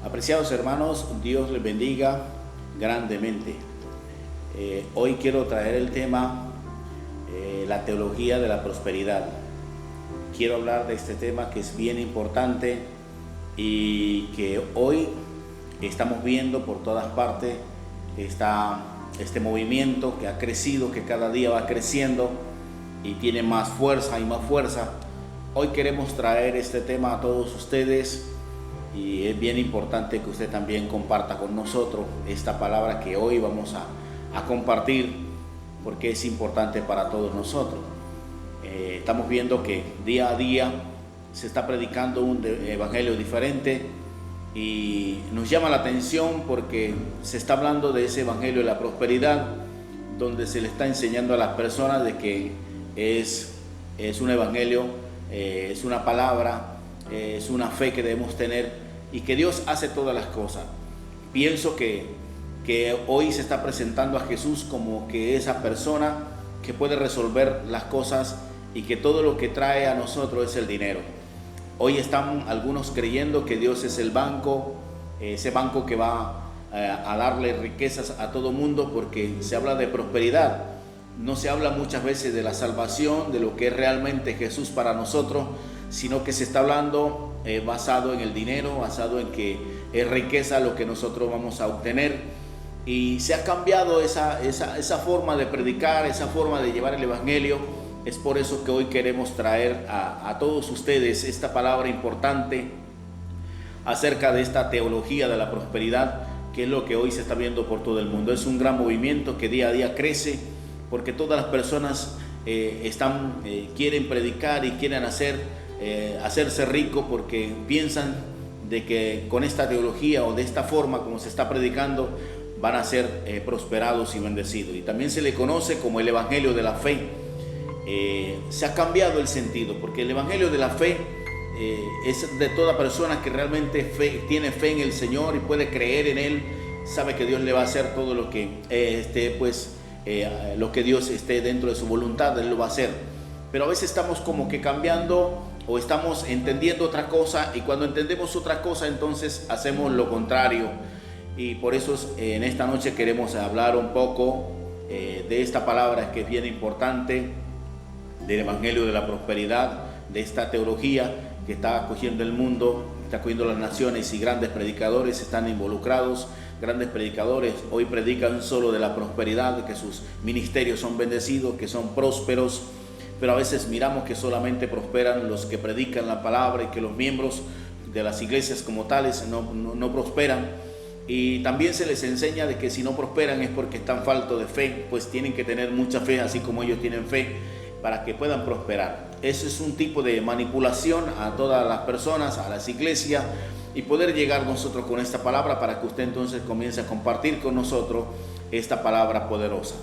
Apreciados hermanos, Dios les bendiga grandemente. Hoy quiero traer el tema, la teología de la prosperidad. Quiero hablar de este tema que es bien importante y que hoy estamos viendo por todas partes. Está este movimiento que ha crecido, que cada día va creciendo y tiene más fuerza y más fuerza. Hoy queremos traer este tema a todos ustedes. Y es bien importante que usted también comparta con nosotros esta palabra que hoy vamos a compartir, porque es importante para todos nosotros. Estamos viendo que día a día se está predicando un evangelio diferente y nos llama la atención porque se está hablando de ese evangelio de la prosperidad, donde se le está enseñando a las personas de que es un evangelio, es una palabra, es una fe que debemos tener y que Dios hace todas las cosas. Pienso que hoy se está presentando a Jesús como que esa persona que puede resolver las cosas y que todo lo que trae a nosotros es el dinero. Hoy están algunos creyendo que Dios es el banco, ese banco que va a darle riquezas a todo mundo, porque se habla de prosperidad. No se habla muchas veces de la salvación, de lo que es realmente Jesús para nosotros, sino que se está hablando basado en el dinero, basado en que es riqueza lo que nosotros vamos a obtener. Y se ha cambiado esa forma de predicar, esa forma de llevar el evangelio. Es por eso que hoy queremos traer a todos ustedes esta palabra importante acerca de esta teología de la prosperidad, que es lo que hoy se está viendo por todo el mundo. Es un gran movimiento que día a día crece, porque todas las personas quieren predicar y quieren hacerse rico, porque piensan de que con esta teología o de esta forma como se está predicando van a ser prosperados y bendecidos. Y también se le conoce como el evangelio de la fe. Se ha cambiado el sentido, porque el evangelio de la fe es de toda persona que realmente tiene fe en el Señor y puede creer en Él, sabe que Dios le va a hacer todo lo que lo que Dios esté dentro de su voluntad, Él lo va a hacer. Pero a veces estamos como que cambiando o estamos entendiendo otra cosa, y cuando entendemos otra cosa entonces hacemos lo contrario. Y por eso en esta noche queremos hablar un poco de esta palabra que es bien importante, del evangelio de la prosperidad, de esta teología que está acogiendo el mundo, está acogiendo las naciones, y grandes predicadores están involucrados. Grandes predicadores hoy predican solo de la prosperidad, que sus ministerios son bendecidos, que son prósperos, pero a veces miramos que solamente prosperan los que predican la palabra y que los miembros de las iglesias como tales no prosperan. Y también se les enseña de que si no prosperan es porque están faltos de fe, pues tienen que tener mucha fe, así como ellos tienen fe, para que puedan prosperar. Eso es un tipo de manipulación a todas las personas, a las iglesias, y poder llegar nosotros con esta palabra para que usted entonces comience a compartir con nosotros esta palabra poderosa.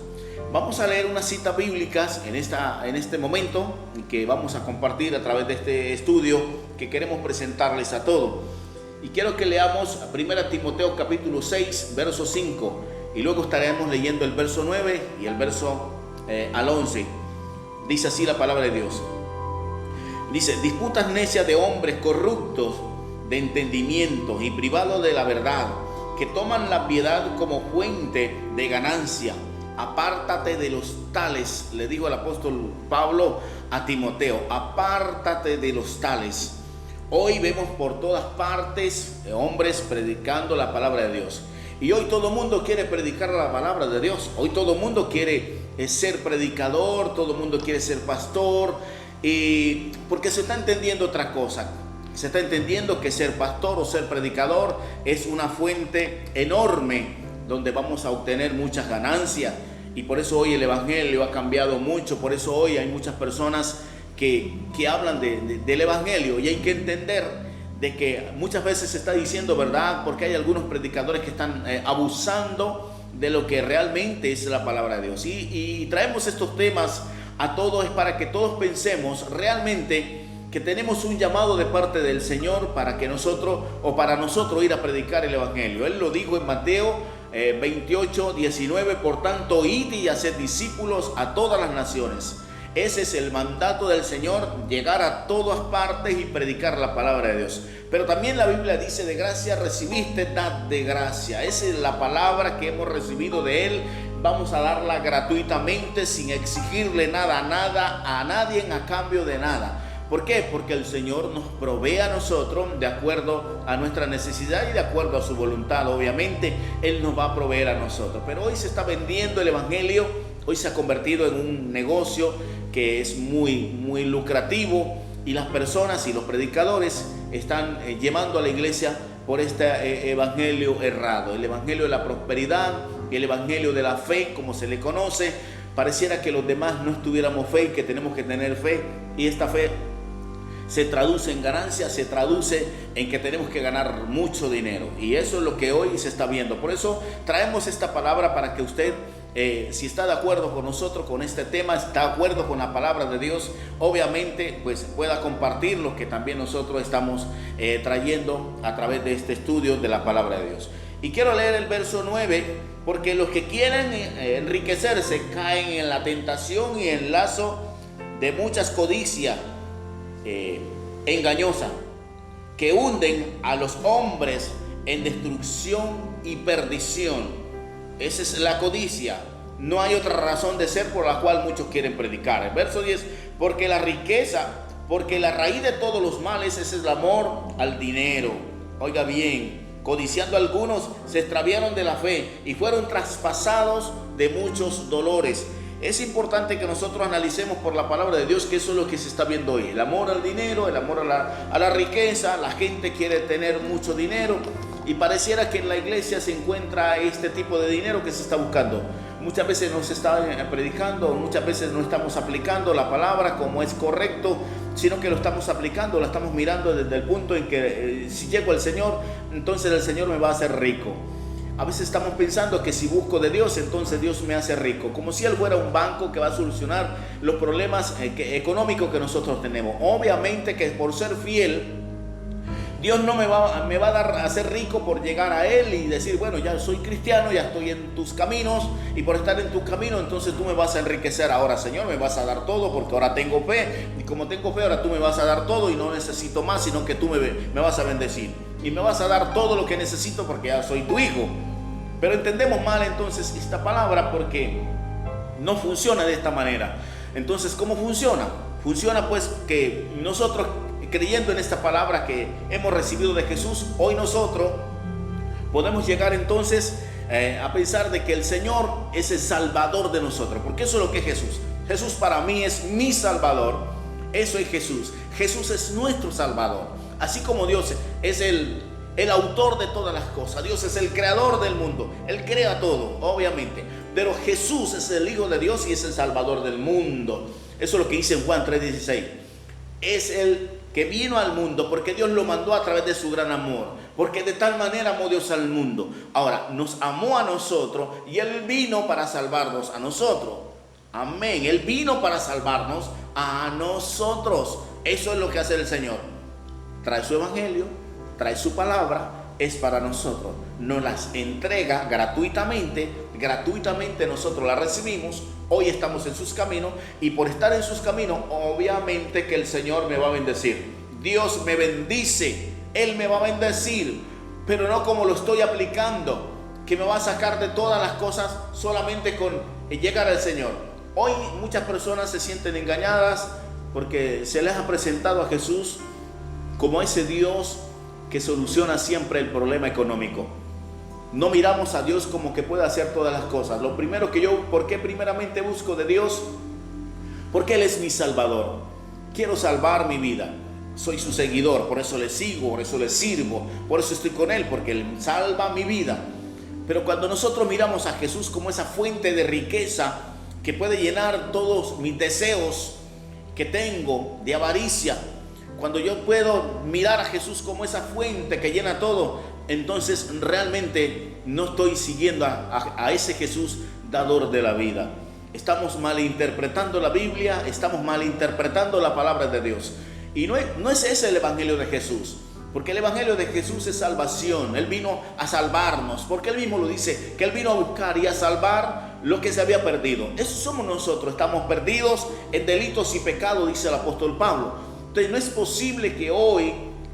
Vamos a leer unas citas bíblicas en este momento que vamos a compartir a través de este estudio que queremos presentarles a todos. Y quiero que leamos 1 Timoteo capítulo 6, verso 5, y luego estaremos leyendo el verso 9 y el verso al 11. Dice así la palabra de Dios. Dice: disputas necias de hombres corruptos de entendimiento y privados de la verdad, que toman la piedad como fuente de ganancia. Apártate de los tales, le dijo el apóstol Pablo a Timoteo, apártate de los tales. Hoy vemos por todas partes hombres predicando la palabra de Dios. Y hoy todo el mundo quiere predicar la palabra de Dios. Hoy todo el mundo quiere ser predicador, todo el mundo quiere ser pastor, y porque se está entendiendo otra cosa. Se está entendiendo que ser pastor o ser predicador es una fuente enorme donde vamos a obtener muchas ganancias. Y por eso hoy el evangelio ha cambiado mucho. Por eso hoy hay muchas personas que hablan del evangelio, y hay que entender de que muchas veces se está diciendo verdad, porque hay algunos predicadores que están abusando de lo que realmente es la palabra de Dios. Y traemos estos temas a todos es para que todos pensemos realmente que tenemos un llamado de parte del Señor para nosotros ir a predicar el evangelio. Él lo dijo en Mateo 28:19, por tanto, id y haced discípulos a todas las naciones, Ese es el mandato del Señor, llegar a todas partes y predicar la palabra de Dios. Pero también la Biblia dice: de gracia recibiste, dad de gracia. Esa es la palabra que hemos recibido de Él. Vamos a darla gratuitamente, sin exigirle nada a nadie a cambio de nada. ¿Por qué? Porque el Señor nos provee a nosotros de acuerdo a nuestra necesidad y de acuerdo a su voluntad. Obviamente Él nos va a proveer a nosotros. Pero hoy se está vendiendo el Evangelio. Hoy se ha convertido en un negocio que es muy lucrativo, y las personas y los predicadores están llevando a la iglesia por este evangelio errado, el evangelio de la prosperidad, el evangelio de la fe, como se le conoce. Pareciera que los demás no tuviéramos fe y que tenemos que tener fe, y esta fe se traduce en ganancia, se traduce en que tenemos que ganar mucho dinero, y eso es lo que hoy se está viendo. Por eso traemos esta palabra para que usted, si está de acuerdo con nosotros, con este tema, está de acuerdo con la palabra de Dios, obviamente pues pueda compartir lo que también nosotros estamos trayendo a través de este estudio de la palabra de Dios. Y quiero leer el verso 9, porque los que quieren enriquecerse caen en la tentación y en lazo de muchas codicias engañosa, que hunden a los hombres en destrucción y perdición. Esa es la codicia. No hay otra razón de ser por la cual muchos quieren predicar. El verso 10: porque la riqueza, porque la raíz de todos los males es el amor al dinero. Oiga bien, codiciando algunos se extraviaron de la fe y fueron traspasados de muchos dolores. Es importante que nosotros analicemos por la palabra de Dios que eso es lo que se está viendo hoy. El amor al dinero, el amor a la riqueza. La gente quiere tener mucho dinero, y pareciera que en la iglesia se encuentra este tipo de dinero que se está buscando. Muchas veces no se está predicando, muchas veces no estamos aplicando la palabra como es correcto, sino que lo estamos aplicando, la estamos mirando desde el punto en que si llego al Señor, entonces el Señor me va a hacer rico. A veces estamos pensando que si busco de Dios, entonces Dios me hace rico, como si Él fuera un banco que va a solucionar los problemas económicos que nosotros tenemos. Obviamente que por ser fiel, Dios no me va a dar a ser rico por llegar a Él y decir: bueno, ya soy cristiano, ya estoy en tus caminos, y por estar en tus caminos, entonces tú me vas a enriquecer. Ahora, Señor, me vas a dar todo porque ahora tengo fe, y como tengo fe, ahora tú me vas a dar todo y no necesito más, sino que tú me vas a bendecir y me vas a dar todo lo que necesito porque ya soy tu hijo. Pero entendemos mal entonces esta palabra, porque no funciona de esta manera. Entonces, ¿cómo funciona? Funciona pues que nosotros, creyendo en esta palabra que hemos recibido de Jesús, hoy nosotros podemos llegar entonces a pensar de que el Señor es el Salvador de nosotros, porque eso es lo que es Jesús. Jesús para mí es mi Salvador. Eso es Jesús. Jesús es nuestro Salvador. Así como Dios es el autor de todas las cosas, Dios es el creador del mundo, Él crea todo, obviamente, pero Jesús es el Hijo de Dios y es el Salvador del mundo. Eso es lo que dice en Juan 3:16. Es el que vino al mundo porque Dios lo mandó a través de su gran amor, porque de tal manera amó Dios al mundo. Ahora, nos amó a nosotros y Él vino para salvarnos a nosotros. Amén. Él vino para salvarnos a nosotros. Eso es lo que hace el Señor. Trae su evangelio, trae su palabra, es para nosotros. Nos las entrega gratuitamente nosotros la recibimos. Hoy estamos en sus caminos, y por estar en sus caminos, obviamente que el Señor me va a bendecir. Dios me bendice, Él me va a bendecir, pero no como lo estoy aplicando, que me va a sacar de todas las cosas solamente con llegar al Señor. Hoy muchas personas se sienten engañadas porque se les ha presentado a Jesús como ese Dios que soluciona siempre el problema económico. No miramos a Dios como que puede hacer todas las cosas. Lo primero que ¿por qué primeramente busco de Dios? Porque Él es mi Salvador. Quiero salvar mi vida. Soy su seguidor, por eso le sigo, por eso le sirvo, por eso estoy con Él, porque Él salva mi vida. Pero cuando nosotros miramos a Jesús como esa fuente de riqueza que puede llenar todos mis deseos que tengo de avaricia, cuando yo puedo mirar a Jesús como esa fuente que llena todo, entonces realmente no estoy siguiendo a ese Jesús dador de la vida. Estamos malinterpretando la Biblia, estamos malinterpretando la palabra de Dios. Y no es ese el evangelio de Jesús, porque el evangelio de Jesús es salvación. Él vino a salvarnos, porque Él mismo lo dice, que Él vino a buscar y a salvar lo que se había perdido. Eso somos nosotros, estamos perdidos en delitos y pecados, dice el apóstol Pablo. Entonces no es posible que hoy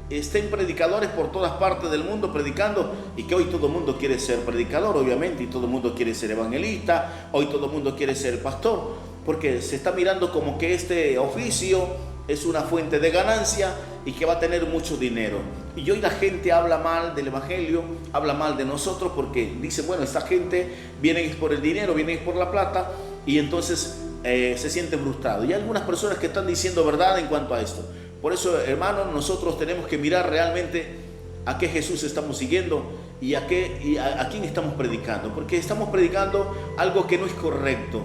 estén predicadores por todas partes del mundo predicando, y que hoy todo el mundo quiere ser predicador, obviamente, y todo el mundo quiere ser evangelista, hoy todo el mundo quiere ser pastor, porque se está mirando como que este oficio es una fuente de ganancia y que va a tener mucho dinero. Y hoy la gente habla mal del evangelio, habla mal de nosotros, porque dice, bueno, esta gente viene por el dinero, viene por la plata, y entonces se siente frustrado. Y hay algunas personas que están diciendo verdad en cuanto a esto. Por eso, hermanos, nosotros tenemos que mirar realmente a qué Jesús estamos siguiendo y a quién estamos predicando, porque estamos predicando algo que no es correcto,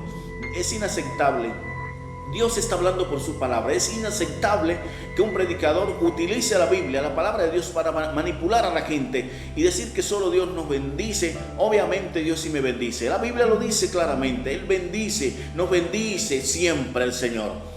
es inaceptable. Dios está hablando por su palabra. Es inaceptable que un predicador utilice la Biblia, la palabra de Dios, para manipular a la gente y decir que solo Dios nos bendice. Obviamente Dios sí me bendice. La Biblia lo dice claramente. Él bendice, nos bendice siempre el Señor.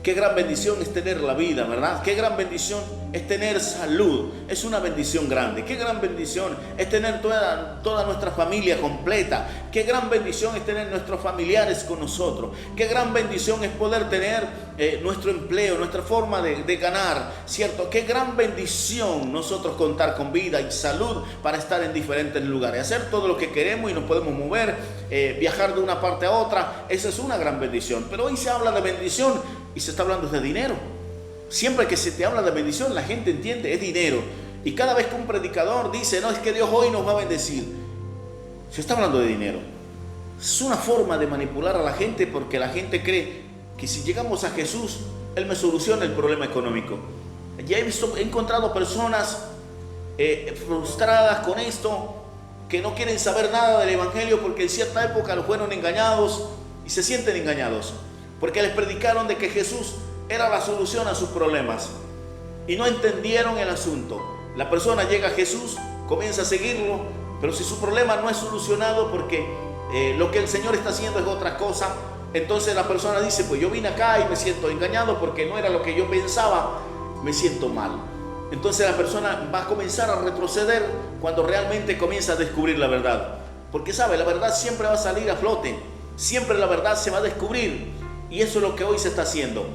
Qué gran bendición es tener la vida, ¿verdad? Qué gran bendición es tener salud. Es una bendición grande. Qué gran bendición es tener toda nuestra familia completa. Qué gran bendición es tener nuestros familiares con nosotros. Qué gran bendición es poder tener nuestro empleo, nuestra forma de ganar, ¿cierto? Qué gran bendición nosotros contar con vida y salud para estar en diferentes lugares, hacer todo lo que queremos y nos podemos mover, viajar de una parte a otra. Esa es una gran bendición. Pero hoy se habla de bendición y se está hablando de dinero. Siempre que se te habla de bendición, la gente entiende, es dinero. Y cada vez que un predicador dice, no, es que Dios hoy nos va a bendecir, se está hablando de dinero. Es una forma de manipular a la gente, porque la gente cree que si llegamos a Jesús, Él me soluciona el problema económico. Ya he encontrado personas frustradas con esto, que no quieren saber nada del evangelio porque en cierta época los fueron engañados y se sienten engañados, porque les predicaron de que Jesús era la solución a sus problemas y no entendieron el asunto. La persona llega a Jesús, comienza a seguirlo, pero si su problema no es solucionado porque lo que el Señor está haciendo es otra cosa, entonces la persona dice, pues yo vine acá y me siento engañado porque no era lo que yo pensaba, me siento mal. Entonces la persona va a comenzar a retroceder cuando realmente comienza a descubrir la verdad, porque sabe, la verdad siempre va a salir a flote, siempre la verdad se va a descubrir. Y eso es lo que hoy se está haciendo,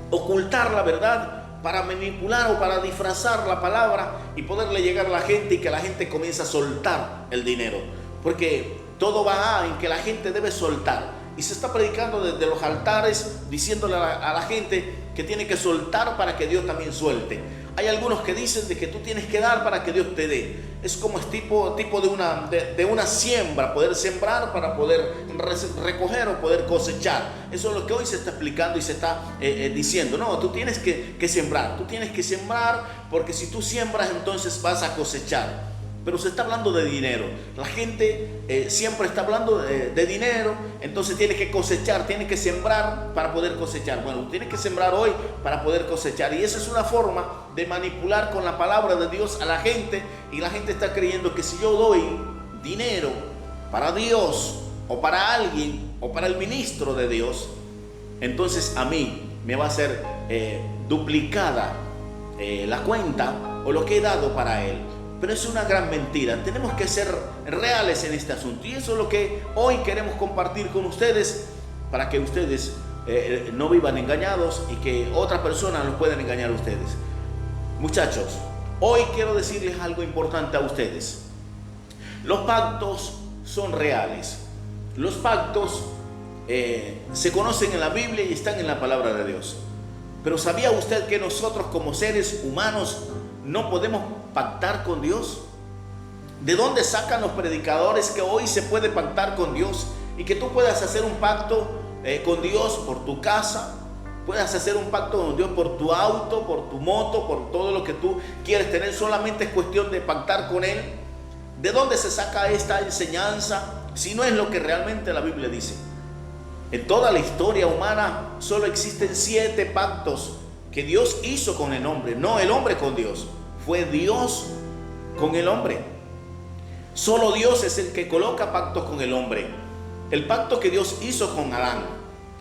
ocultar la verdad para manipular o para disfrazar la palabra y poderle llegar a la gente, y que la gente comience a soltar el dinero, porque todo va en que la gente debe soltar. Y se está predicando desde los altares, diciéndole a la gente que tiene que soltar para que Dios también suelte. Hay algunos que dicen de que tú tienes que dar para que Dios te dé. Es como es tipo de una siembra, poder sembrar para poder recoger o poder cosechar. Eso es lo que hoy se está explicando y se está diciendo. No, tú tienes que sembrar, tú tienes que sembrar, porque si tú siembras entonces vas a cosechar. Pero se está hablando de dinero. La gente siempre está hablando de dinero. Entonces tiene que cosechar, tiene que sembrar para poder cosechar. Bueno, tienes que sembrar hoy para poder cosechar. Y esa es una forma de manipular con la palabra de Dios a la gente. Y la gente está creyendo que si yo doy dinero para Dios o para alguien o para el ministro de Dios, entonces a mí me va a ser duplicada la cuenta o lo que he dado para él. Pero es una gran mentira. Tenemos que ser reales en este asunto. Y eso es lo que hoy queremos compartir con ustedes, para que ustedes no vivan engañados y que otras personas los puedan engañar a ustedes. Muchachos, hoy quiero decirles algo importante a ustedes. Los pactos son reales. Los pactos se conocen en la Biblia y están en la palabra de Dios. Pero ¿sabía usted que nosotros como seres humanos no podemos pactar con Dios? ¿De dónde sacan los predicadores que hoy se puede pactar con Dios y que tú puedas hacer un pacto con Dios por tu casa, puedas hacer un pacto con Dios por tu auto, por tu moto, por todo lo que tú quieres tener? Solamente es cuestión de pactar con Él. ¿De dónde se saca esta enseñanza si no es lo que realmente la Biblia dice? En toda la historia humana solo existen 7 pactos que Dios hizo con el hombre, no el hombre con Dios. Fue Dios con el hombre. Solo Dios es el que coloca pactos con el hombre. El pacto que Dios hizo con Adán,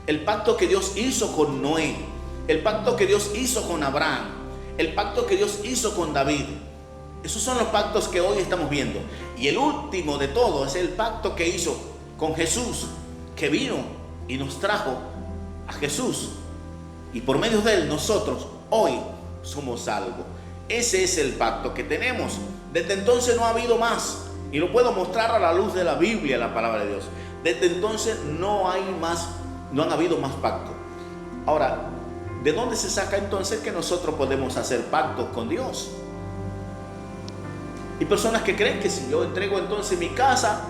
el pacto que Dios hizo con Noé, el pacto que Dios hizo con Abraham, el pacto que Dios hizo con David. Esos son los pactos que hoy estamos viendo. Y el último de todos es el pacto que hizo con Jesús, que vino y nos trajo a Jesús. Y por medio de él nosotros hoy somos salvos. Ese es el pacto que tenemos. Desde entonces no ha habido más. Y lo puedo mostrar a la luz de la Biblia, la palabra de Dios. Desde entonces no han habido más pactos. Ahora, ¿de dónde se saca entonces que nosotros podemos hacer pactos con Dios? Hay personas que creen que si yo entrego entonces mi casa,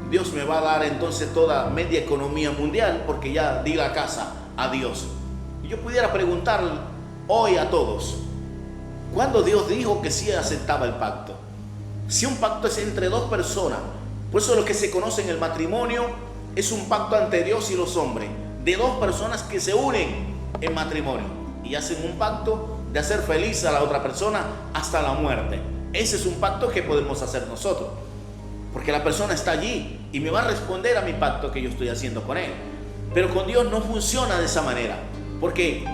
Dios me va a dar entonces toda media economía mundial porque ya di la casa a Dios. Y yo pudiera preguntar hoy a todos, ¿cuándo Dios dijo que sí aceptaba el pacto? Si un pacto es entre dos personas, por eso lo que se conoce en el matrimonio es un pacto ante Dios y los hombres, de dos personas que se unen en matrimonio y hacen un pacto de hacer feliz a la otra persona hasta la muerte. Ese es un pacto que podemos hacer nosotros, porque la persona está allí y me va a responder a mi pacto que yo estoy haciendo con él. Pero con Dios no funciona de esa manera, porque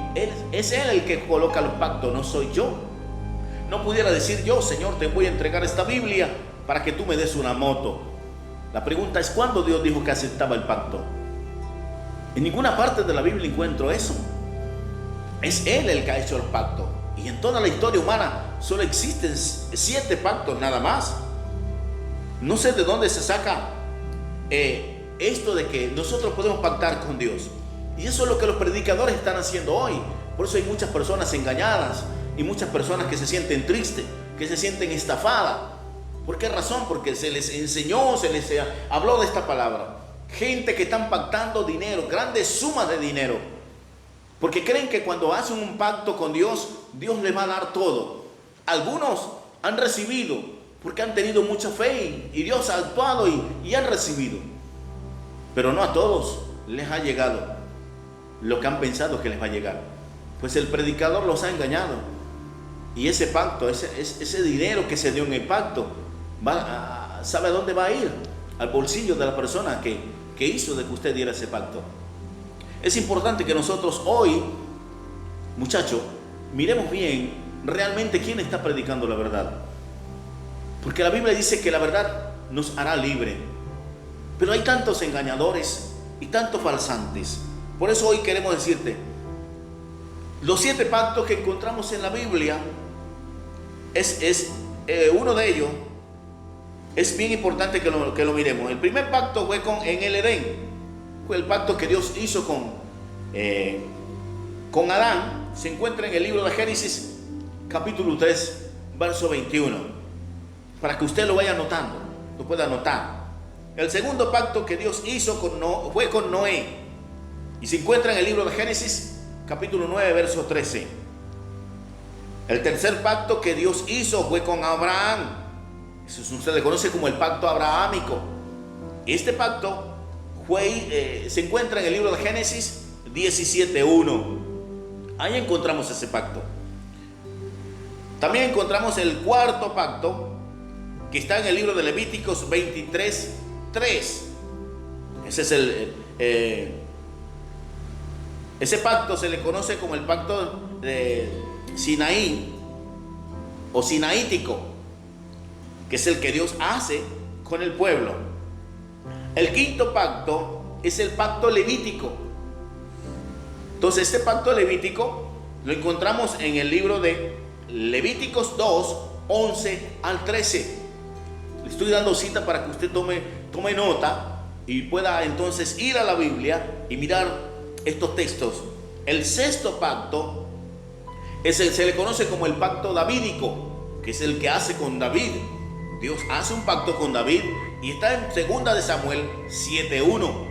es Él el que coloca los pactos, no soy yo. No pudiera decir yo, Señor, te voy a entregar esta Biblia para que tú me des una moto. La pregunta es, ¿cuándo Dios dijo que aceptaba el pacto? En ninguna parte de la Biblia encuentro eso. Es Él el que ha hecho los pactos. Y en toda la historia humana solo existen 7 pactos nada más. No sé de dónde se saca esto de que nosotros podemos pactar con Dios. Y eso es lo que los predicadores están haciendo hoy. Por eso hay muchas personas engañadas y muchas personas que se sienten tristes, que se sienten estafadas. ¿Por qué razón? Porque se les enseñó, se les habló de esta palabra. Gente que están pactando dinero, grandes sumas de dinero, porque creen que cuando hacen un pacto con Dios, Dios les va a dar todo. Algunos han recibido porque han tenido mucha fe y Dios ha actuado y han recibido. Pero no a todos les ha llegado lo que han pensado que les va a llegar. Pues el predicador los ha engañado. Y ese pacto, ese dinero que se dio en el pacto, ¿sabe a dónde va a ir? Al bolsillo de la persona que hizo de que usted diera ese pacto. Es importante que nosotros hoy, muchachos, miremos bien realmente quién está predicando la verdad. Porque la Biblia dice que la verdad nos hará libre. Pero hay tantos engañadores y tantos falsantes. Por eso hoy queremos decirte, los 7 pactos que encontramos en la Biblia, uno de ellos es bien importante que lo miremos. El primer pacto fue en el Edén. Fue el pacto que Dios hizo con Adán. Se encuentra en el libro de Génesis, capítulo 3, verso 21. Para que usted lo vaya anotando, lo pueda anotar. El segundo pacto que Dios hizo fue con Noé. Y se encuentra en el libro de Génesis, capítulo 9, verso 13. El tercer pacto que Dios hizo fue con Abraham. Eso se le conoce como el pacto abrahámico. Este pacto se encuentra en el libro de Génesis 17:1. Ahí encontramos ese pacto. También encontramos el cuarto pacto que está en el libro de Levíticos 23:3. Ese pacto se le conoce como el pacto de Sinaí o sinaítico, que es el que Dios hace con el pueblo. El quinto pacto es el pacto levítico. Entonces este pacto levítico lo encontramos en el libro de Levíticos 2, 11 al 13. Le estoy dando cita para que usted tome nota y pueda entonces ir a la Biblia y mirar estos textos. El sexto pacto se le conoce como el pacto davídico, que es el que hace con David. Dios hace un pacto con David y está en 2 de Samuel 7:1.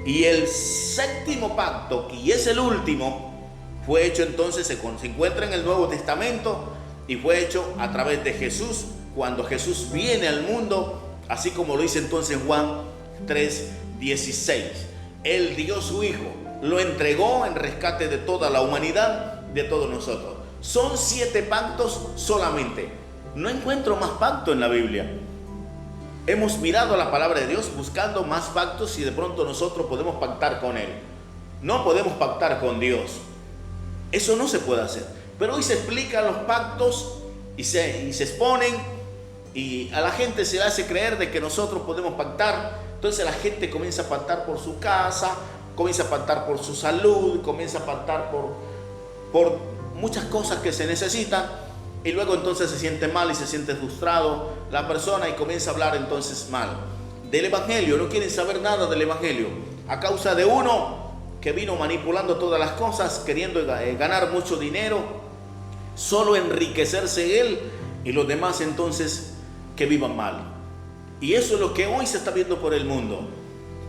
Y el séptimo pacto, y es el último, fue hecho entonces, se encuentra en el Nuevo Testamento y fue hecho a través de Jesús, cuando Jesús viene al mundo, así como lo dice entonces Juan 3:16. Él dio su Hijo, lo entregó en rescate de toda la humanidad, de todos nosotros. Son 7 pactos solamente. No encuentro más pactos en la Biblia. Hemos mirado la palabra de Dios buscando más pactos y de pronto nosotros podemos pactar con Él. No podemos pactar con Dios. Eso no se puede hacer. Pero hoy se explican los pactos y se exponen y a la gente se le hace creer de que nosotros podemos pactar. Entonces la gente comienza a pactar por su casa, comienza a pactar por su salud, comienza a pactar por muchas cosas que se necesitan, y luego entonces se siente mal y se siente frustrado la persona y comienza a hablar entonces mal del Evangelio. No quieren saber nada del Evangelio a causa de uno que vino manipulando todas las cosas, queriendo ganar mucho dinero, solo enriquecerse él y los demás entonces que vivan mal. Y eso es lo que hoy se está viendo por el mundo,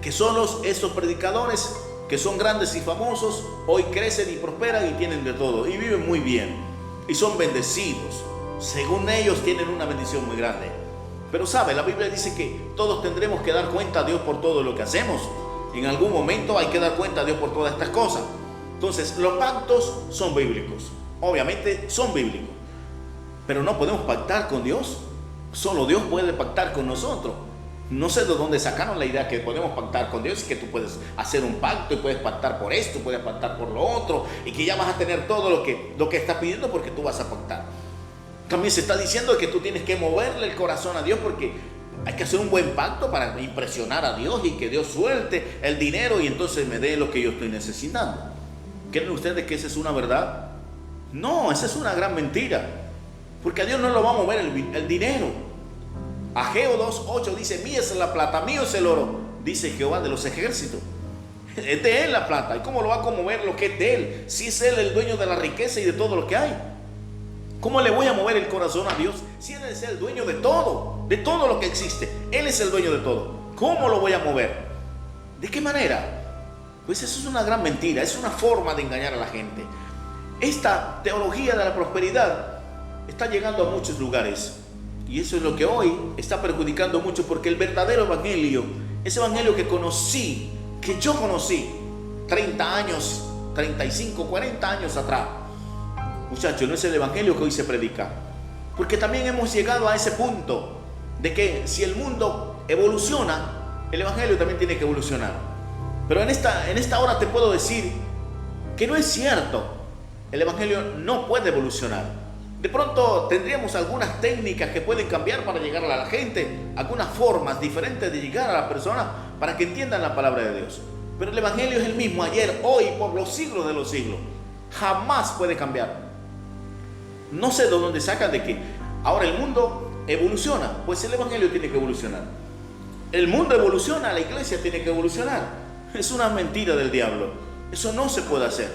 que son esos predicadores que son grandes y famosos, hoy crecen y prosperan y tienen de todo y viven muy bien y son bendecidos. Según ellos tienen una bendición muy grande. Pero sabe, la Biblia dice que todos tendremos que dar cuenta a Dios por todo lo que hacemos. En algún momento hay que dar cuenta a Dios por todas estas cosas. Entonces los pactos son bíblicos, obviamente son bíblicos, pero no podemos pactar con Dios. Solo Dios puede pactar con nosotros. No sé de dónde sacaron la idea que podemos pactar con Dios y que tú puedes hacer un pacto y puedes pactar por esto, puedes pactar por lo otro, y que ya vas a tener todo lo que estás pidiendo porque tú vas a pactar. También se está diciendo que tú tienes que moverle el corazón a Dios porque hay que hacer un buen pacto para impresionar a Dios y que Dios suelte el dinero y entonces me dé lo que yo estoy necesitando. ¿Creen ustedes que esa es una verdad? No, esa es una gran mentira, porque a Dios no lo va a mover el dinero. Ageo 2:8 dice: mía es la plata, mío es el oro, dice Jehová de los ejércitos. Es de él la plata. ¿Y cómo lo va a conmover lo que es de él? Si es él el dueño de la riqueza y de todo lo que hay. ¿Cómo le voy a mover el corazón a Dios si él es el dueño de todo lo que existe? Él es el dueño de todo. ¿Cómo lo voy a mover? ¿De qué manera? Pues eso es una gran mentira, es una forma de engañar a la gente. Esta teología de la prosperidad está llegando a muchos lugares. Y eso es lo que hoy está perjudicando mucho, porque el verdadero evangelio, ese evangelio que yo conocí 30 años, 35, 40 años atrás, muchachos, no es el evangelio que hoy se predica. Porque también hemos llegado a ese punto de que si el mundo evoluciona, el evangelio también tiene que evolucionar. Pero en esta hora te puedo decir que no es cierto. El evangelio no puede evolucionar. De pronto tendríamos algunas técnicas que pueden cambiar para llegar a la gente, algunas formas diferentes de llegar a la persona para que entiendan la palabra de Dios. Pero el evangelio es el mismo ayer, hoy, por los siglos de los siglos. Jamás puede cambiar. No sé de dónde sacan de que ahora el mundo evoluciona. Pues el evangelio tiene que evolucionar. El mundo evoluciona, la iglesia tiene que evolucionar. Es una mentira del diablo. Eso no se puede hacer,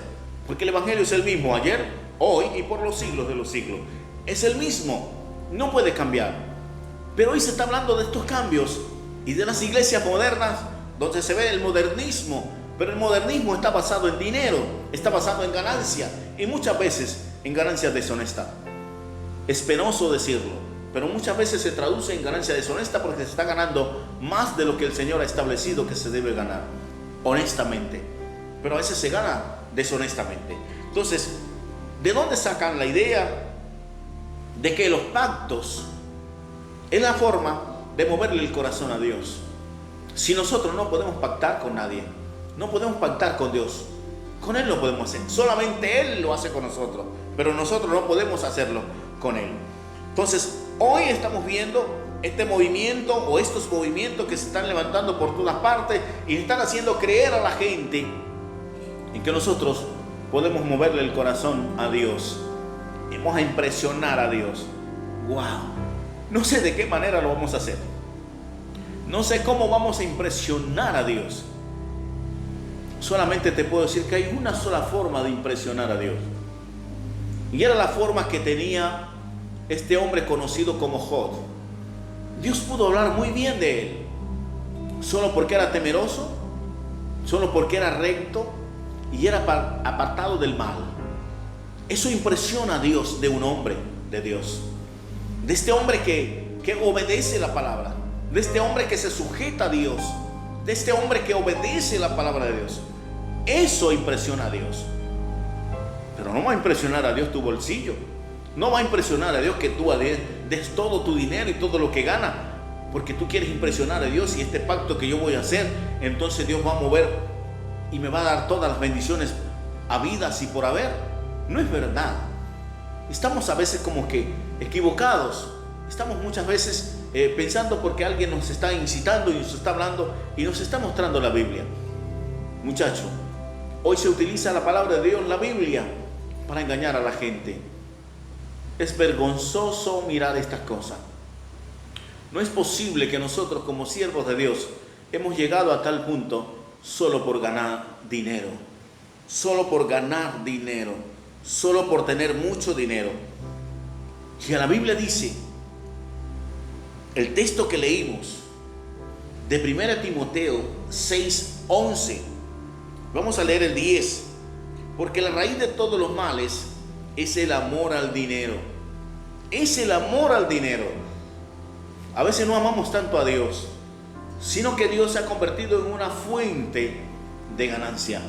porque el evangelio es el mismo ayer, hoy y por los siglos de los siglos. Es el mismo, no puede cambiar. Pero hoy se está hablando de estos cambios y de las iglesias modernas donde se ve el modernismo. Pero el modernismo está basado en dinero, está basado en ganancia y muchas veces en ganancias deshonestas. Es penoso decirlo, pero muchas veces se traduce en ganancia deshonesta porque se está ganando más de lo que el Señor ha establecido que se debe ganar, honestamente. Pero a veces se gana deshonestamente. Entonces, ¿de dónde sacan la idea de que los pactos es la forma de moverle el corazón a Dios? Si nosotros no podemos pactar con nadie, no podemos pactar con Dios, con Él lo podemos hacer. Solamente Él lo hace con nosotros, pero nosotros no podemos hacerlo con Él. Entonces, hoy estamos viendo este movimiento o estos movimientos que se están levantando por todas partes y están haciendo creer a la gente en que nosotros podemos moverle el corazón a Dios y vamos a impresionar a Dios. ¡Wow! No sé de qué manera lo vamos a hacer. No sé cómo vamos a impresionar a Dios. Solamente te puedo decir que hay una sola forma de impresionar a Dios. Y era la forma que tenía este hombre conocido como Job. Dios pudo hablar muy bien de él. Solo porque era temeroso, solo porque era recto y era apartado del mal. Eso impresiona a Dios de un hombre de Dios. De este hombre que obedece la palabra. De este hombre que se sujeta a Dios. De este hombre que obedece la palabra de Dios. Eso impresiona a Dios. Pero no va a impresionar a Dios tu bolsillo. No va a impresionar a Dios que tú des todo tu dinero y todo lo que gana, porque tú quieres impresionar a Dios y este pacto que yo voy a hacer, entonces Dios va a mover y me va a dar todas las bendiciones habidas y por haber. No es verdad. Estamos a veces como que equivocados. Estamos muchas veces pensando porque alguien nos está incitando y nos está hablando y nos está mostrando la Biblia. Muchacho, hoy se utiliza la palabra de Dios, la Biblia, para engañar a la gente. Es vergonzoso mirar estas cosas. No es posible que nosotros como siervos de Dios hemos llegado a tal punto solo por ganar dinero, solo por ganar dinero, solo por tener mucho dinero. Y la Biblia dice, el texto que leímos de 1 Timoteo 6:11, vamos a leer el 10, porque la raíz de todos los males es el amor al dinero. Es el amor al dinero. A veces no amamos tanto a Dios, sino que Dios se ha convertido en una fuente de ganancia.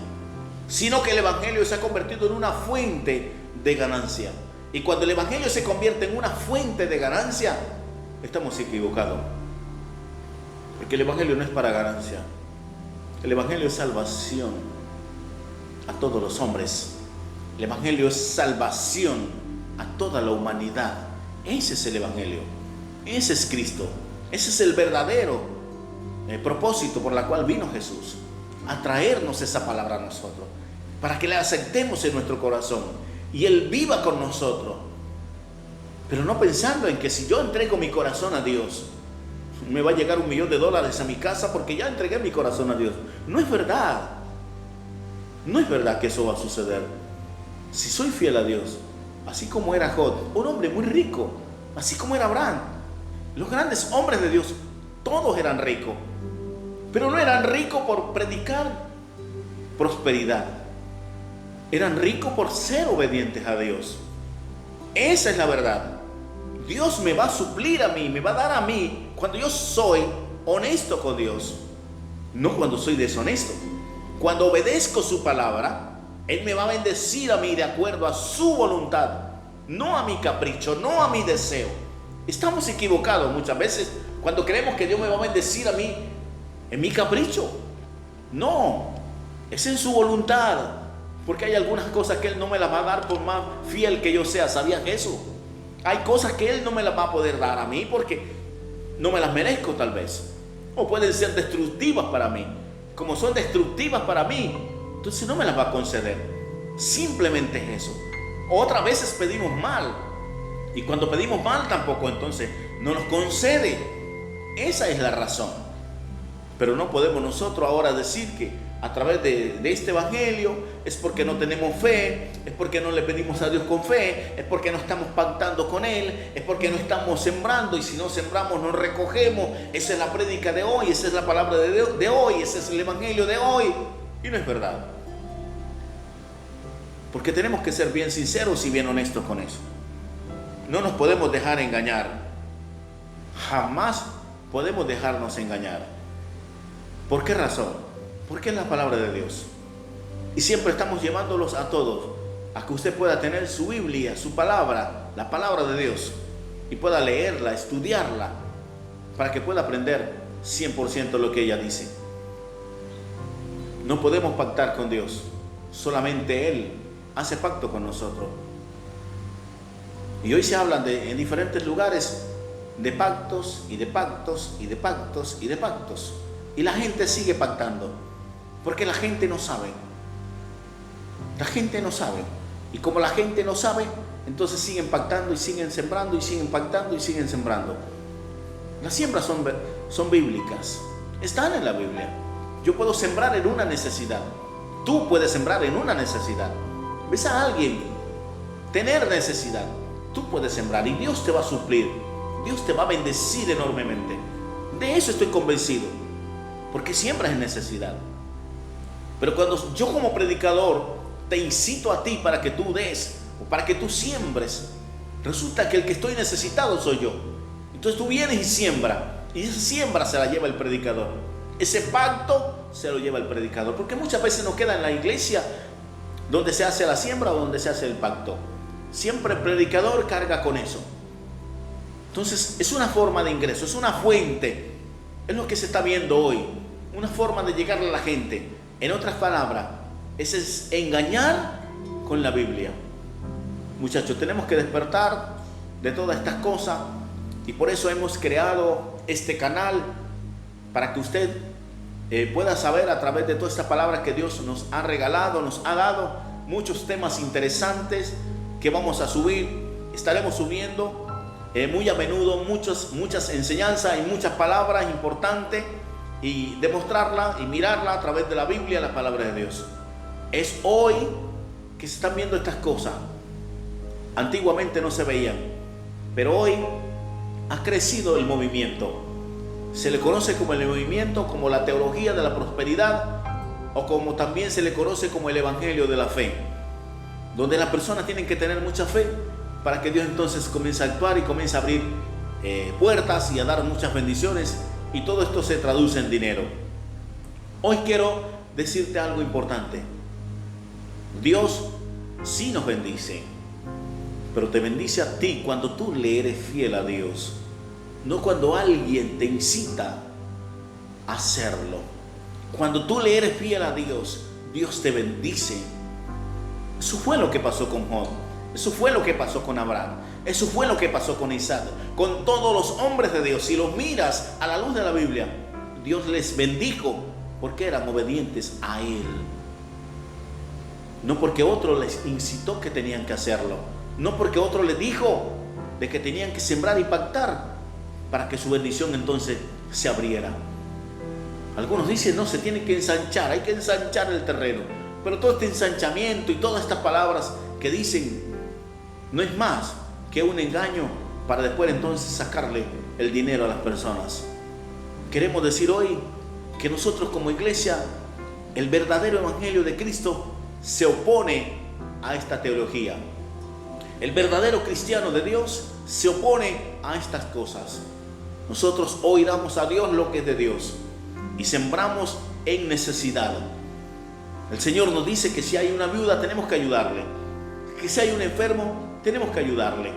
Sino que el Evangelio se ha convertido en una fuente de ganancia. Y cuando el Evangelio se convierte en una fuente de ganancia, estamos equivocados. Porque el Evangelio no es para ganancia. El Evangelio es salvación a todos los hombres. El Evangelio es salvación a toda la humanidad. Ese es el Evangelio. Ese es Cristo. Ese es el verdadero propósito por la cual vino Jesús. A traernos esa palabra a nosotros, para que la aceptemos en nuestro corazón y Él viva con nosotros. Pero no pensando en que si yo entrego mi corazón a Dios, me va a llegar $1.000.000 a mi casa porque ya entregué mi corazón a Dios. No es verdad. No es verdad que eso va a suceder. Si soy fiel a Dios, así como era Job, un hombre muy rico, así como era Abraham, los grandes hombres de Dios, todos eran ricos, pero no eran ricos por predicar prosperidad, eran ricos por ser obedientes a Dios. Esa es la verdad. Dios me va a suplir a mí, me va a dar a mí cuando yo soy honesto con Dios, no cuando soy deshonesto. Cuando obedezco su palabra, Él me va a bendecir a mí de acuerdo a su voluntad, no a mi capricho, no a mi deseo. Estamos equivocados muchas veces cuando creemos que Dios me va a bendecir a mí en mi capricho. No, es en su voluntad, porque hay algunas cosas que Él no me las va a dar por más fiel que yo sea. ¿Sabían eso? Hay cosas que Él no me las va a poder dar a mí porque no me las merezco tal vez, o pueden ser destructivas para mí. Como son destructivas para mí, entonces no me las va a conceder. Simplemente es eso. Otras veces pedimos mal, y cuando pedimos mal tampoco entonces no nos concede. Esa es la razón. Pero no podemos nosotros ahora decir que a través de este Evangelio es porque no tenemos fe, es porque no le pedimos a Dios con fe, es porque no estamos pactando con Él, es porque no estamos sembrando, y si no sembramos no recogemos. Esa es la prédica de hoy, esa es la palabra de hoy, ese es el Evangelio de hoy. Y no es verdad. Porque tenemos que ser bien sinceros y bien honestos con eso. No nos podemos dejar engañar. Jamás podemos dejarnos engañar. ¿Por qué razón? Porque es la palabra de Dios. Y siempre estamos llevándolos a todos a que usted pueda tener su Biblia, su palabra, la palabra de Dios, y pueda leerla, estudiarla, para que pueda aprender 100% lo que ella dice. No podemos pactar con Dios. Solamente Él hace pacto con nosotros. Y hoy se hablan en diferentes lugares de pactos y de pactos y de pactos y de pactos. Y la gente sigue pactando, porque la gente no sabe. La gente no sabe. Y como la gente no sabe, entonces siguen pactando y siguen sembrando y siguen pactando y siguen sembrando. Las siembras son bíblicas. Están en la Biblia. Yo puedo sembrar en una necesidad. Tú puedes sembrar en una necesidad. Ves a alguien tener necesidad, tú puedes sembrar y Dios te va a suplir. Dios te va a bendecir enormemente. De eso estoy convencido, porque siembras en necesidad. Pero cuando yo como predicador te incito a ti para que tú des o para que tú siembres, resulta que el que estoy necesitado soy yo. Entonces tú vienes y siembras, y esa siembra se la lleva el predicador. Ese pacto se lo lleva el predicador, porque muchas veces nos queda en la iglesia donde se hace la siembra o donde se hace el pacto. Siempre el predicador carga con eso. Entonces es una forma de ingreso, es una fuente. Es lo que se está viendo hoy, una forma de llegarle a la gente. En otras palabras, ese es engañar con la Biblia. Muchachos, tenemos que despertar de todas estas cosas Y por eso hemos creado este canal, para que usted pueda saber a través de toda esta palabra que Dios nos ha regalado, nos ha dado muchos temas interesantes que vamos a subir. Estaremos subiendo muy a menudo muchas enseñanzas y muchas palabras importantes, y demostrarla y mirarla a través de la Biblia, la palabra de Dios. Es hoy que se están viendo estas cosas. Antiguamente no se veían, pero hoy ha crecido el movimiento. Se le conoce como el movimiento, como la teología de la prosperidad, o como también se le conoce como el evangelio de la fe, donde las personas tienen que tener mucha fe para que Dios entonces comience a actuar y comience a abrir puertas y a dar muchas bendiciones, y todo esto se traduce en dinero. Hoy quiero decirte algo importante. Dios sí nos bendice, pero te bendice a ti cuando tú le eres fiel a Dios, no cuando alguien te incita a hacerlo. Cuando tú le eres fiel a Dios, Dios te bendice. Eso fue lo que pasó con Job, eso fue lo que pasó con Abraham, eso fue lo que pasó con Isaac, con todos los hombres de Dios. Si los miras a la luz de la Biblia, Dios les bendijo porque eran obedientes a Él, no porque otro les incitó que tenían que hacerlo, no porque otro les dijo de que tenían que sembrar y pactar para que su bendición entonces se abriera. Algunos dicen, no, se tiene que ensanchar, hay que ensanchar el terreno. Pero todo este ensanchamiento y todas estas palabras que dicen no es más que un engaño para después entonces sacarle el dinero a las personas. Queremos decir hoy que nosotros como iglesia, el verdadero evangelio de Cristo se opone a esta teología. El verdadero cristiano de Dios se opone a estas cosas. Nosotros hoy damos a Dios lo que es de Dios y sembramos en necesidad. El Señor nos dice que si hay una viuda tenemos que ayudarle, que si hay un enfermo tenemos que ayudarle,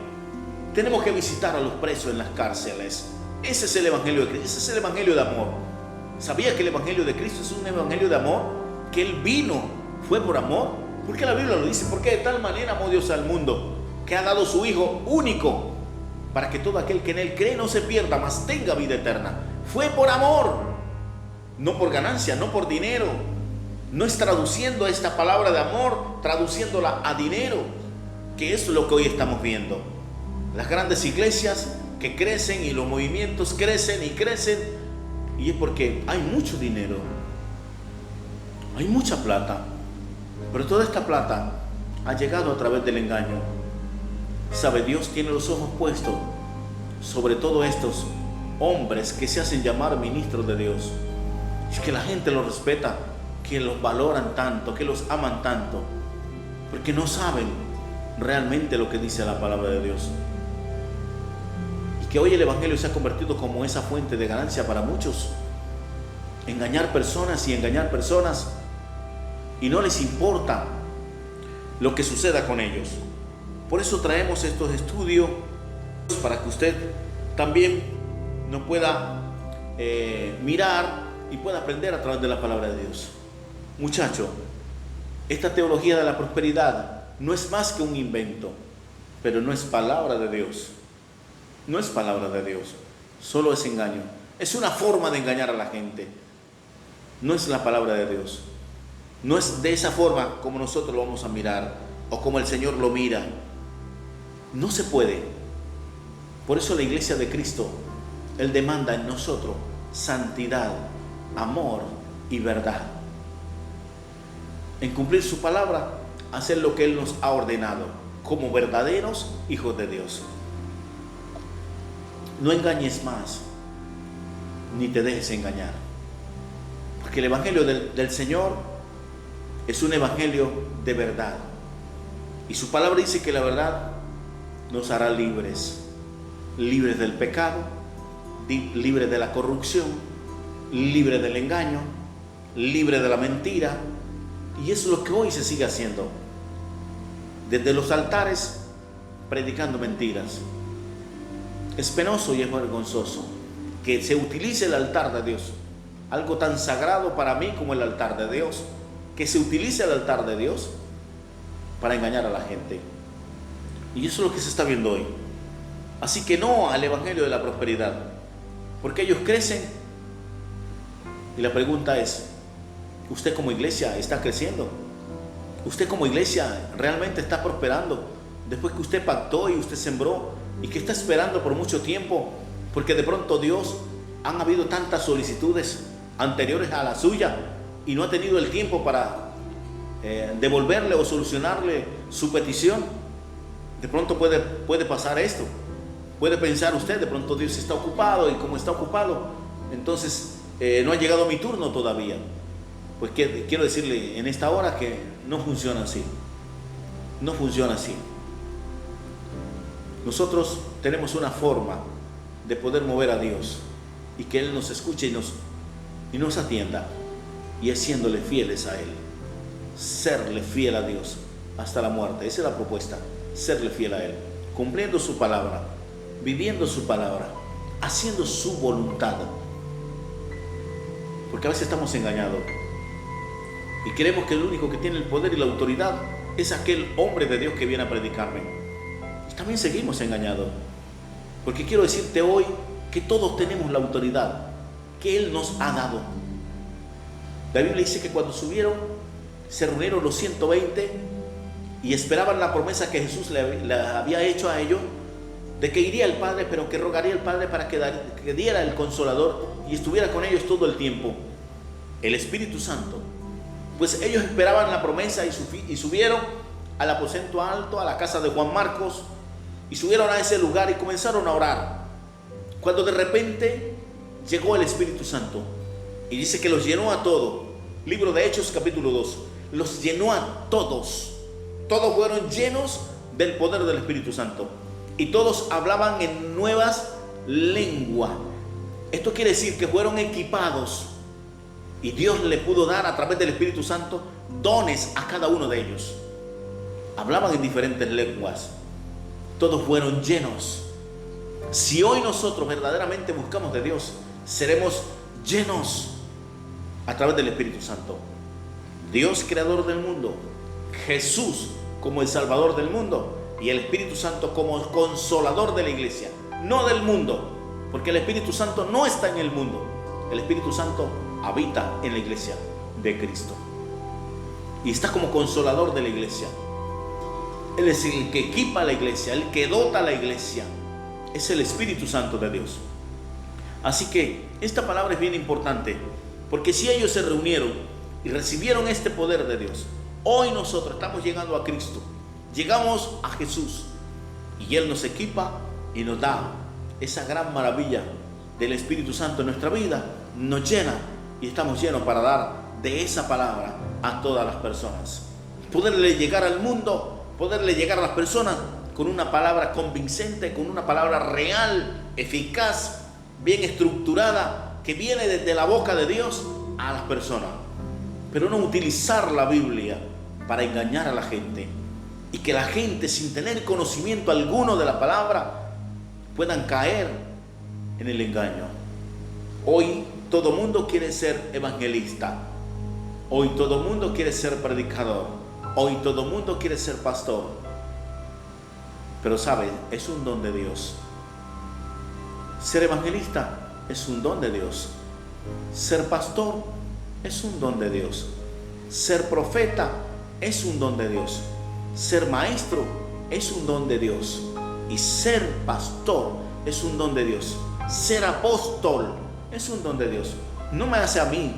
tenemos que visitar a los presos en las cárceles. Ese es el evangelio de Cristo, ese es el evangelio de amor. ¿Sabía que el evangelio de Cristo es un evangelio de amor? Que Él vino, fue por amor. ¿Por qué la Biblia lo dice? Porque de tal manera amó Dios al mundo, que ha dado su Hijo único, para que todo aquel que en Él cree no se pierda, mas tenga vida eterna. Fue por amor, no por ganancia, no por dinero. No es traduciendo esta palabra de amor, traduciéndola a dinero, que es lo que hoy estamos viendo. Las grandes iglesias que crecen y los movimientos crecen y crecen, y es porque hay mucho dinero, hay mucha plata, pero toda esta plata ha llegado a través del engaño. ¿Sabe? Dios tiene los ojos puestos sobre todos estos hombres que se hacen llamar ministros de Dios. Es que la gente los respeta, que los valoran tanto, que los aman tanto, porque no saben realmente lo que dice la palabra de Dios. Y que hoy el evangelio se ha convertido como esa fuente de ganancia para muchos. Engañar personas y engañar personas, y no les importa lo que suceda con ellos. Por eso traemos estos estudios, para que usted también nos pueda mirar y pueda aprender a través de la palabra de Dios. Muchacho, esta teología de la prosperidad no es más que un invento, pero no es palabra de Dios. No es palabra de Dios, solo es engaño. Es una forma de engañar a la gente. No es la palabra de Dios. No es de esa forma como nosotros lo vamos a mirar o como el Señor lo mira. No se puede. Por eso la iglesia de Cristo, Él demanda en nosotros santidad, amor y verdad. En cumplir su palabra, hacer lo que Él nos ha ordenado, como verdaderos hijos de Dios. No engañes más, ni te dejes engañar. Porque el evangelio del Señor es un evangelio de verdad. Y su palabra dice que la verdad nos hará libres. Libres del pecado, libres de la corrupción, libres del engaño, libres de la mentira. Y eso es lo que hoy se sigue haciendo. Desde los altares, predicando mentiras. Es penoso y es vergonzoso que se utilice el altar de Dios, algo tan sagrado para mí como el altar de Dios, que se utilice el altar de Dios para engañar a la gente. Y eso es lo que se está viendo hoy. Así que no al evangelio de la prosperidad, porque ellos crecen. Y la pregunta es, ¿usted como iglesia está creciendo? ¿Usted como iglesia realmente está prosperando? Después que usted pactó y usted sembró y que está esperando por mucho tiempo, porque de pronto Dios, han habido tantas solicitudes anteriores a la suya y no ha tenido el tiempo para devolverle o solucionarle su petición. De pronto puede pasar esto. Puede pensar usted, de pronto Dios está ocupado, y como está ocupado, entonces no ha llegado mi turno todavía. Pues quiero decirle en esta hora que no funciona así. No funciona así. Nosotros tenemos una forma de poder mover a Dios y que Él nos escuche y nos atienda, y es siéndole fieles a Él. Serle fiel a Dios hasta la muerte. Esa es la propuesta. Serle fiel a Él, cumpliendo su palabra, viviendo su palabra, haciendo su voluntad. Porque a veces estamos engañados y creemos que el único que tiene el poder y la autoridad es aquel hombre de Dios que viene a predicarme. Y también seguimos engañados, porque quiero decirte hoy que todos tenemos la autoridad que Él nos ha dado. La Biblia dice que cuando subieron, se reunieron los 120 y esperaban la promesa que Jesús le había hecho a ellos, de que iría el Padre, pero que rogaría al Padre para que diera el Consolador y estuviera con ellos todo el tiempo, el Espíritu Santo. Pues ellos esperaban la promesa y subieron al aposento alto, a la casa de Juan Marcos, y subieron a ese lugar y comenzaron a orar. Cuando de repente llegó el Espíritu Santo y dice que los llenó a todos. Libro de Hechos capítulo 2. Los llenó a todos. Todos fueron llenos del poder del Espíritu Santo y todos hablaban en nuevas lenguas. Esto quiere decir que fueron equipados y Dios le pudo dar a través del Espíritu Santo dones a cada uno de ellos. Hablaban en diferentes lenguas. Todos fueron llenos. Si hoy nosotros verdaderamente buscamos de Dios, seremos llenos a través del Espíritu Santo. Dios, creador del mundo, Jesús como el Salvador del mundo y el Espíritu Santo como el consolador de la iglesia, no del mundo, porque el Espíritu Santo no está en el mundo. El Espíritu Santo habita en la iglesia de Cristo y está como consolador de la iglesia. Él es el que equipa a la iglesia, el que dota a la iglesia. Es el Espíritu Santo de Dios. Así que esta palabra es bien importante, porque si ellos se reunieron y recibieron este poder de Dios, hoy nosotros estamos llegando a Cristo, llegamos a Jesús y Él nos equipa y nos da esa gran maravilla del Espíritu Santo en nuestra vida, nos llena y estamos llenos para dar de esa palabra a todas las personas. Poderle llegar al mundo, poderle llegar a las personas con una palabra convincente, con una palabra real, eficaz, bien estructurada, que viene desde la boca de Dios a las personas. Pero no utilizar la Biblia para engañar a la gente y que la gente, sin tener conocimiento alguno de la palabra, puedan caer en el engaño. Hoy todo mundo quiere ser evangelista. Hoy todo mundo quiere ser predicador. Hoy todo mundo quiere ser pastor. Pero sabe, es un don de Dios. Ser evangelista es un don de Dios. Ser pastor es un don de Dios. Ser profeta es un don de Dios. Ser maestro es un don de Dios. Y ser pastor es un don de Dios. Ser apóstol es un don de Dios. No me hace a mí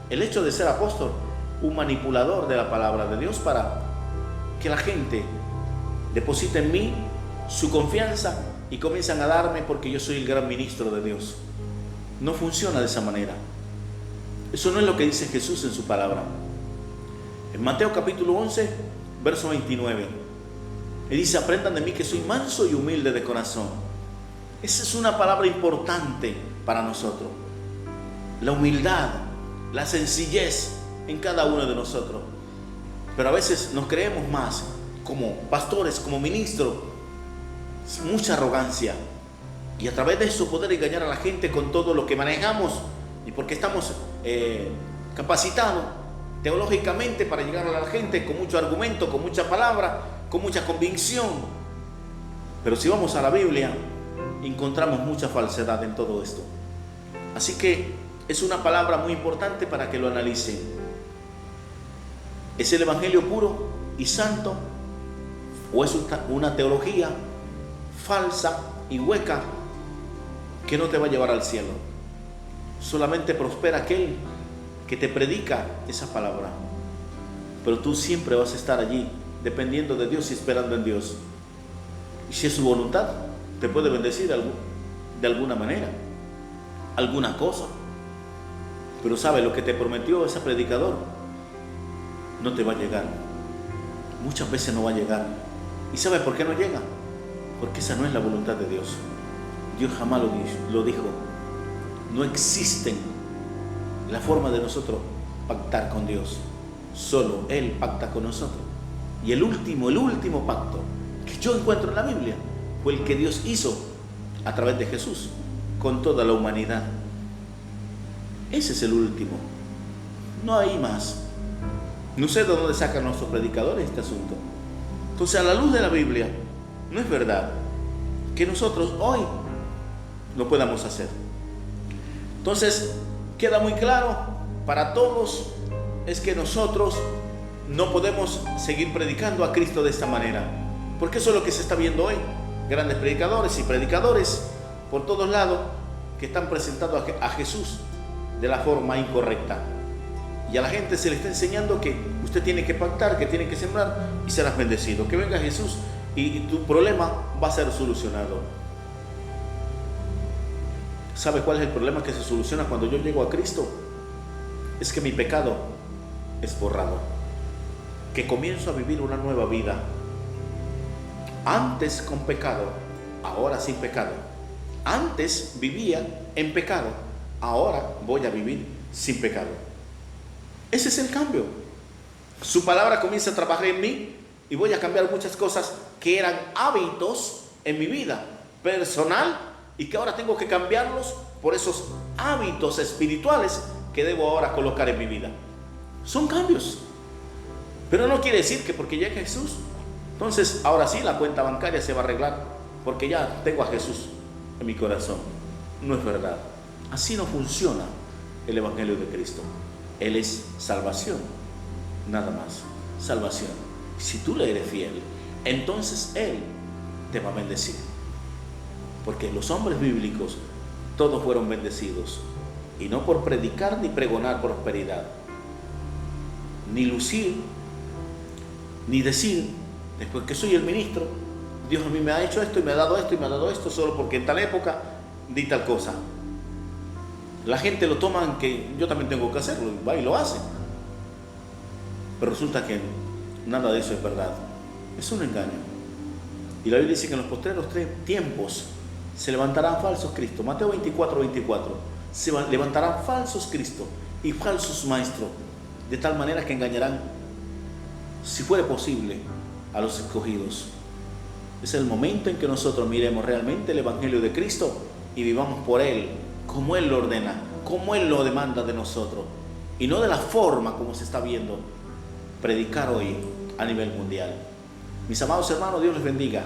el hecho de ser apóstol un manipulador de la palabra de Dios para que la gente deposite en mí su confianza y comienzan a darme porque yo soy el gran ministro de Dios. No funciona de esa manera. Eso no es lo que dice Jesús en su palabra. En Mateo capítulo 11, verso 29, Él dice: aprendan de mí que soy manso y humilde de corazón. Esa es una palabra importante para nosotros. La humildad, la sencillez en cada uno de nosotros. Pero a veces nos creemos más como pastores, como ministros. Mucha arrogancia. Y a través de eso poder engañar a la gente con todo lo que manejamos. Y porque estamos capacitados teológicamente para llegar a la gente con mucho argumento, con mucha palabra, con mucha convicción. Pero si vamos a la Biblia, encontramos mucha falsedad en todo esto. Así que es una palabra muy importante para que lo analicen. ¿Es el evangelio puro y santo? ¿O es una teología falsa y hueca que no te va a llevar al cielo? Solamente prospera aquel que te predica esa palabra. Pero tú siempre vas a estar allí, dependiendo de Dios y esperando en Dios. Y si es su voluntad, te puede bendecir de alguna manera, alguna cosa. Pero sabe, lo que te prometió ese predicador no te va a llegar. Muchas veces no va a llegar. ¿Y sabe por qué no llega? Porque esa no es la voluntad de Dios. Dios jamás lo dijo. No existen la forma de nosotros pactar con Dios. Solo Él pacta con nosotros. Y el último pacto que yo encuentro en la Biblia fue el que Dios hizo a través de Jesús con toda la humanidad. Ese es el último. No hay más. No sé de dónde sacan nuestros predicadores este asunto. Entonces, a la luz de la Biblia, no es verdad que nosotros hoy lo podamos hacer. Entonces, queda muy claro para todos es que nosotros no podemos seguir predicando a Cristo de esta manera, porque eso es lo que se está viendo hoy. Grandes predicadores y predicadores por todos lados que están presentando a Jesús de la forma incorrecta. Y a la gente se le está enseñando que usted tiene que pactar, que tiene que sembrar y serás bendecido. Que venga Jesús y tu problema va a ser solucionado. ¿Sabe cuál es el problema que se soluciona cuando yo llego a Cristo? Es que mi pecado es borrado. Que comienzo a vivir una nueva vida. Antes con pecado, ahora sin pecado. Antes vivía en pecado, ahora voy a vivir sin pecado. Ese es el cambio. Su palabra comienza a trabajar en mí y voy a cambiar muchas cosas que eran hábitos en mi vida personal y que ahora tengo que cambiarlos por esos hábitos espirituales que debo ahora colocar en mi vida. Son cambios. Pero no quiere decir que porque llegue Jesús, entonces ahora sí la cuenta bancaria se va a arreglar porque ya tengo a Jesús en mi corazón. No es verdad. Así no funciona el Evangelio de Cristo. Él es salvación, nada más, salvación. Si tú le eres fiel, entonces Él te va a bendecir. Porque los hombres bíblicos todos fueron bendecidos, y no por predicar ni pregonar prosperidad, ni lucir, ni decir, después que soy el ministro, Dios a mí me ha hecho esto y me ha dado esto y me ha dado esto, solo porque en tal época di tal cosa. La gente lo toma que yo también tengo que hacerlo, y va y lo hace. Pero resulta que nada de eso es verdad. Es un engaño. Y la Biblia dice que en los postreros tiempos se levantarán falsos cristos. Mateo 24:24. Se levantarán falsos cristos y falsos maestros, de tal manera que engañarán, si fuere posible, a los escogidos. Es el momento en que nosotros miremos realmente el Evangelio de Cristo y vivamos por Él, como Él lo ordena, como Él lo demanda de nosotros, y no de la forma como se está viendo predicar hoy a nivel mundial. Mis amados hermanos, Dios les bendiga.